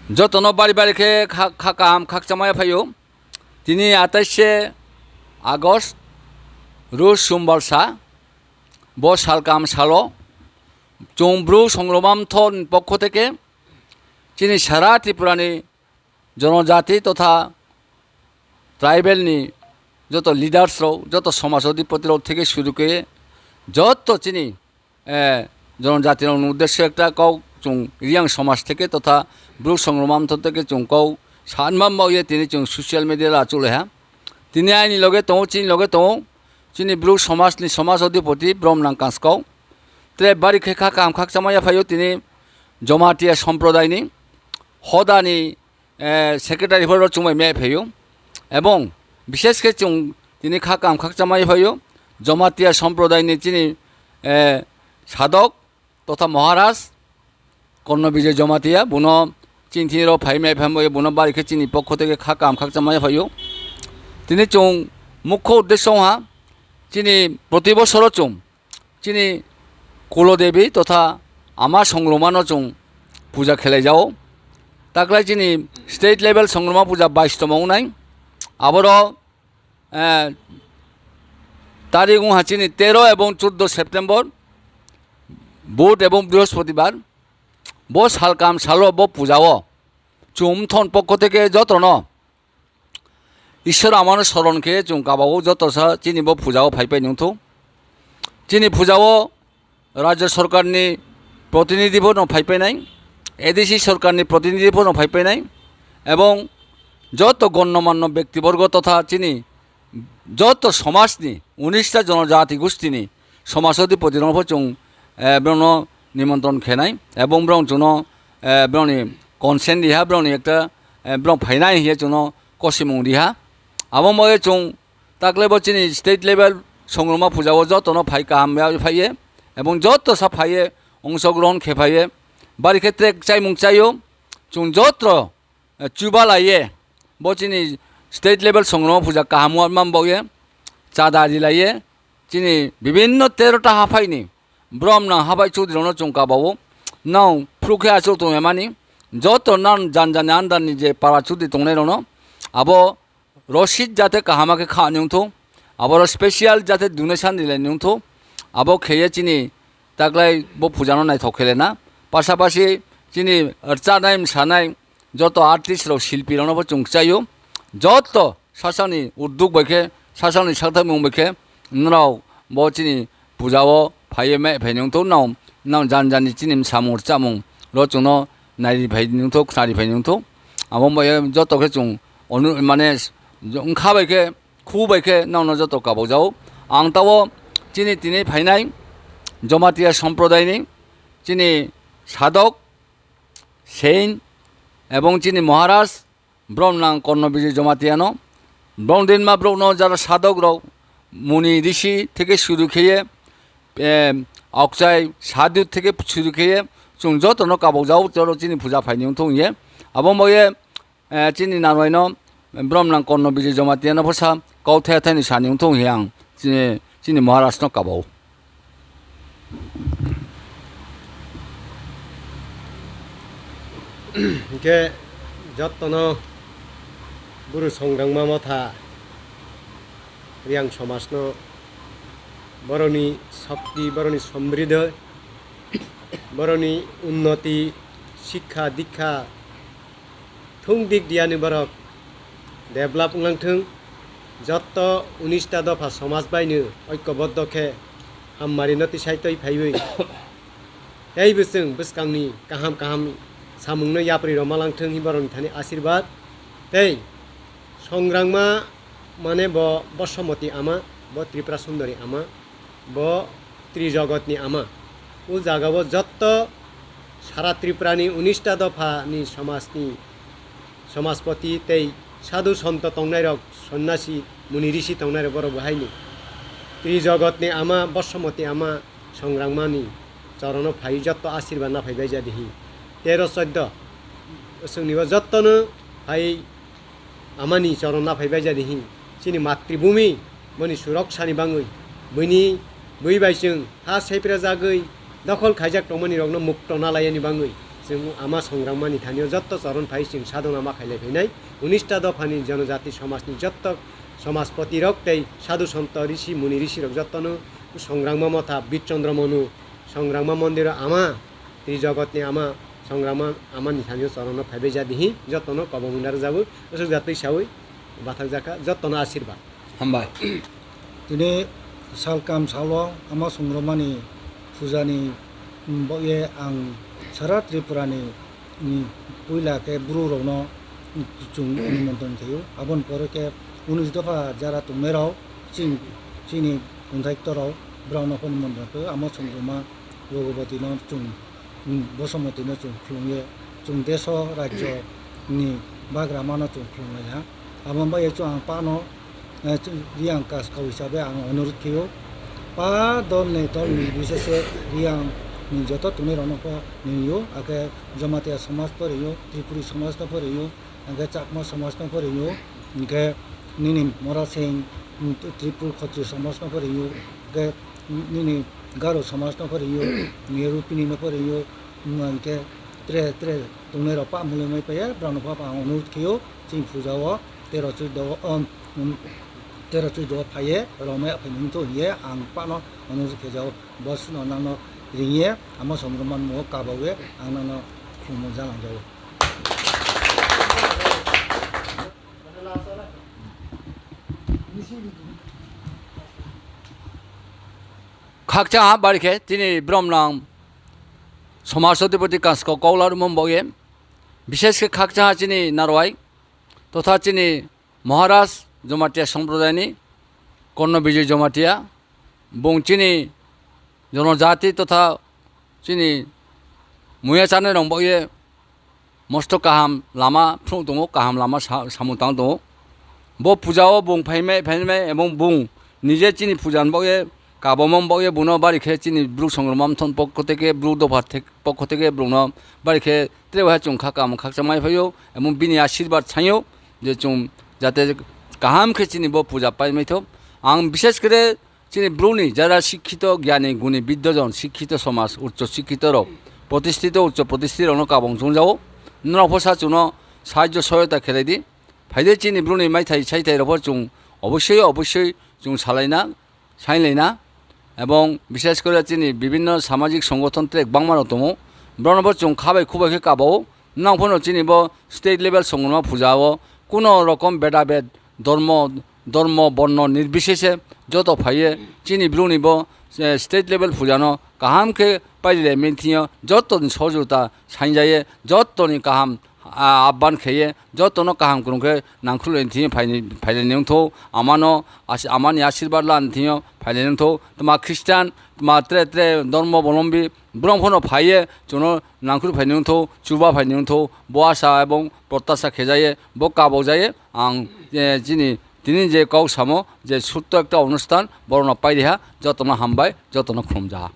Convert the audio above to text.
যতন বাড়ি বাড়িকে খাকাম খাকচামায় ফাইও তিনি 28 আগস্ট রুশ সোমবারসা ব সালকাম সালো চৌব্রু সংগ্রামান্থন পক্ষ থেকে তিনি সারা ত্রিপুরানি জনজাতি তথা ট্রাইবেলনি যত লিডার্সরাও যত সমাজ অধিপতিরাও থেকে শুরু করে যত চিনি জনজাতির উদ্দেশ্যে একটা কৌ চুং রিয়াং সমাজ থেকে তথা ব্রু সংগ্রামান্থন থেকে চুং কৌ সানমাম বাউয়ে তিনি চুং সোশ্যাল মিডিয়া আচলে হ্যাঁ তিনি আইনি লগে তো চিনি লগে তো চিনি ব্রু সমাজনি সমাজ অধিপতি ব্রহ্মনাং কাঁচকাও তে বাড়ি খেখা কাম খাক চামাইয়া ফাইও তিনি জমাটিয়া সম্প্রদায়নি হদানি সেক্রেটারিফোর চুমাই মে ফাইও এবং বিশেষ করে চুং তিনি খাকাম খাকচামাই ফাইও জমাতিয়া সম্প্রদায়নি চিনি সাধক তথা মহারাজ কর্ণবিজয় জমাতিয়া বুন চিনথির ফাইমে ফাইমে বুন বাড়িকে চিনি পক্ষ থেকে খাকাম খাকচামাই ফাইও তিনি চুং মুখ্য উদ্দেশ্য হা চিনি প্রতি বছর চুং চিনি কুলদেবী তথা আমার সংগ্রামানো চুং পূজা খেলে যাও তাকলাই চিনি স্টেট লেভেল সংগ্রামা পূজা 22তম নাই আবার তারিখ চিনি 13 এবং 14 সেপ্টেম্বর বুধ এবং বৃহস্পতিবার ব সালকাম সালো ব পূজাও চুমথন পক্ষ থেকে যতন ঈশ্বর আমার স্মরণকে চুং কাবাও যত চিনি ব পূজাও ফাইপাই নথু চিনি পূজাও রাজ্য সরকারনি প্রতিনিধিফোর ফাইপাইনাই এদেশি সরকারনি প্রতিনিধিফোর ফাইপাইনাই এবং যত গণ্যমান্য ব্যক্তিবর্গ তথা চিনি যত সমাজনি 19টা জনজাতি গোষ্ঠীনি সমাজ অধিপতির চুং ব্রণ নিমন্ত্রণ খেনাই এবং ব্রং চুন ব্রনি কনসেন্ট দিহা ব্রনি একটা ব্রং ফাইনাই হিয়ে চুন কসিমুং দিহা আবং মগে চুং তাকলেব চিনি স্টেট লেভেল সংগ্রামা পূজাও যতন ফাই কাহাম ফাইয়ে এবং যত সব ফাইয়ে অংশগ্রহণ খেফাইয়ে বাড়ি ক্ষেত্রে চাইমুং চাইও চুং যত্র চুবা লাইয়ে বচিনি স্টেট লেভেল সংগ্রাম পূজা কাহামুয়ার মাম বয়ে চাঁদা দিলাইয়ে চিনি বিভিন্ন 13টা হাফাইনি ব্রহ্মনা হাবাই চৌধুরী চুংকা বাবু নাও ফ্রুখে আছো তুমি মানি যত নান জান জানে আন্দানি যে পাড়া চুদি তংনাই রনো আবো রসিদ যাতে কাহামাকে খাওয়া নিউথো আবার স্পেশাল যাতে ডোনেশন দিলে নিউথো আবো খেয়ে চিনি তাকলাই বো পূজানো নাই থকেলে না পাশাপাশি চিনি চানাই সানাই যত আর্টিস্টরাও শিল্পীরাও চুংচাইও যত শাসনি উদ্যোগ বাইকে শাসনি সাথে মুং বাইকে নাও ব চিনি পূজাও ফাইয়ে মে ফাইনিংথো নাও নাও জান জানি চিনি সামুর চামুং রচুন নারি ফাইনিংথো খারি फाइनिंथो आबो जतके चुं अनु माने ओंखा बायके खु बायके नावनो जत काबाव जाओ आं ताओ चिनि तिनि फाइनाय जमातिया सम्प्रदायनि चिनि साधक सेन এবং চিনি মহারাজ ব্রহ্মনাং কর্ণবিজয় জমাতিয়ানো ব্রহ্মদিনমা ব্রহ্ম যারা সাধক রাও মুনি ঋষি থেকে শুরু খেয়ে অক্ষয় সাধু থেকে শুরু খেয়ে চুং যতন কাবাও যাও চলো চিনি পূজা ফাইনিং থইয়ে আবং বয়ে চিনি নারায়ণ ব্রহ্মনাং কর্ণবিজয় জমাতিয়ানো ফসা কাউথায় থাইনি সানিং থইয়ে আং চিনি মহারাষ্ট্র কাবাও 이게 যতন বুড়ো সংগ্রামা মথা রিয়াং সমাজনো বরনি শক্তি বরনি সমৃদ্ধ বরনি উন্নতি শিক্ষা দীক্ষা থুং দিক দিয়ানি বরক ডেভেলপ উলাংথों যত 19টা দফা সমাজ বাইনো ঐক্যবদ্ধকে হামমারিনতি সাইতই ফাইबै এই বসং বসকাंनि কাহাম কাহাম सामुंनो याप्रि रमालांथों हिबारन थानि आशीर्वाद तै संग्रामा माने ब बसमती आमा ब त्रिपुरा सुंदरी आमा ब त्रिजगतनि आमा उ जागाव जत्त सारा त्रिपुरानि 19टा दफानि समाजनि समाजपति तै साधु सन्त तंनाय रक सन्यासी मुनि ऋषि तंनाय बर बहायनि त्रिजगतनि आमा बसमती आमा संग्रामानि चरण फाइ जत्त आशीर्वाद ना फाइबाय जादिहि 13-14 जोंनिबा जत्तनो फाइ आमानि चरण ना फाइबाय जादिहि चिनि मातृभूमि मनि सुरक्षानि बाङै बैनि बैबायजों हा सेफ्रा जागै दखल खायजाक तंमनि रगनो मुक्त नालायनि बाङै जों आमा संग्राममानि थानियाव जत्त चरण फाइ जों साधना माखायलाय फैनाय 19टा दफानि जनजाति समाजनि जत्त समाजपति रक्तै साधु सन्त ऋषि मुनि ऋषि रक जत्तनो संग्राममा मथा बिरचन्द्र मनु संग्राममा मन्दिर आमा ती जगतनि आमा संग्राममा आमा निथानियो चरण फाइबे जादिहि जत्तनो कबमुनार जाबो असो जातै सावै बाथाक जाका जत्तनो आशीर्वाद हामबाय दिनै सालकाम सालवां आमा संग्रामानि फुजानि बये आं सारा त्रिपुरानि पयलाके ब्रुरावनो जों निमन्त्रण थियो आबन परके 19 दफा जारा तुमेराव चिनि उन्थाइक्तराव ब्राउनफोर निमन्त्रणखौ आमा संग्रामा भगवतीनो जों बसुमतीनो जों खुलुमो जों देश राज्यनि बाग्रामानो जों खुलुमनाया आबन बाये जों आं पानो रियां कासखाव हिसाबै आं अनुरोध थियो पा दलनि बिशेषे रियां जत तुमेरावनो नियो आगे जमातिया समाज परियो त्रिपुरी समाज परियो आगे चाकमा समाज परियो आगे निनि मरा सिंह त्रिपुर खत्री समाज परियो आगे निनि गारो समाज परियो निरुपिनी परियो आगे त्रे तुमेराव पा मुलेमै पाया ब्राउनफा आं अनुरोध थियो जों फुजाव 13 फाये रमे फैनोंथ' हिये आं पानो अनुरोध खेजाव बसनो नानो रिंये आमा संग्रामान मो काबावे आं नानो खुमो जालांजाव 각자 바리케 तिनी ब्रह्मनाम समाजपति कासको कौलार मुंबगे विशेष के खाकचा चिनी नारवाई तथा चिनी महाराज जमातिया सम्प्रदायनि कर्ण विजय जमातिया बुंचिनी जनजाति तथा चिनी मुया चाने रंबगे मस्त काहाम लामा फ्रुं दङ काहाम लामा सामुतां दङ बो पूजाओ बुं फाइमे एवं बुं निजे चिनी पूजान बगे काबमम बगे बुनो बारिखे चिनी ब्रु संग्राम थन पक्ष থেকে ब्रु दफा पक्ष থেকে ब्रुनो बारिखे त्रेवा चुंखा काम खाकचामाय फयो एवं बिनि आशीर्वाद छायो जे चुं जाते काहाम के चिनी बो पूजा पाइमै थो आं विशेष करे चिनी ब्रुनि যারা শিক্ষিত জ্ঞানী গুণী বিদ্যজন শিক্ষিত সমাজ উচ্চ শিক্ষিত প্রতিষ্ঠিত উচ্চ প্রতিষ্ঠিত কাবং জংজাও নফসা চুনো সাহায্য সহায়তা খেলাইদি ফাইদে চিনি ব্রুনি মাইথাই সাইথাই রফর চুং অবশ্যই চুং সাইলাইনা এবং বিশেষ করে চিনি বিভিন্ন সামাজিক সংগঠন ট্রেক বাংমানো দङ ব্রণবর চুং খাবাই খুবাইকে কাবাও নাংফনো চিনি ব স্টেট লেভেল সংগ্রাম পূজাও কোনো রকম ভেদাভেদ ধর্ম বর্ণ নির্বিশেষে যত ফাইয়ে চিনি ব্রুনিব স্টেট লেভেল পূজানো কাহামকে পাইলে মিন্थियो যতনি সহযোগিতা সাইजायो যতনি কাহাম आबान खेये जतनो काहाम कुरुंखे नांखुलेन थि फाइलेनथो आमानि आशीर्वाद लान थियो फाइलेनथो तमा ख्रिस्टान तमा त्रे धर्मावलम्बी ब्रह्मनो फाइये जनो नांखुल फाइनेथो चुबा फाइनेथो बोआसा एवं प्रत्याशा खेजाये बो काबाव जाये आं दिनै जे गाव सामो जे सुत्त एकटा अनुष्ठान बरना पाइरेहा जतनो हामबाय जतनो खुलुमजा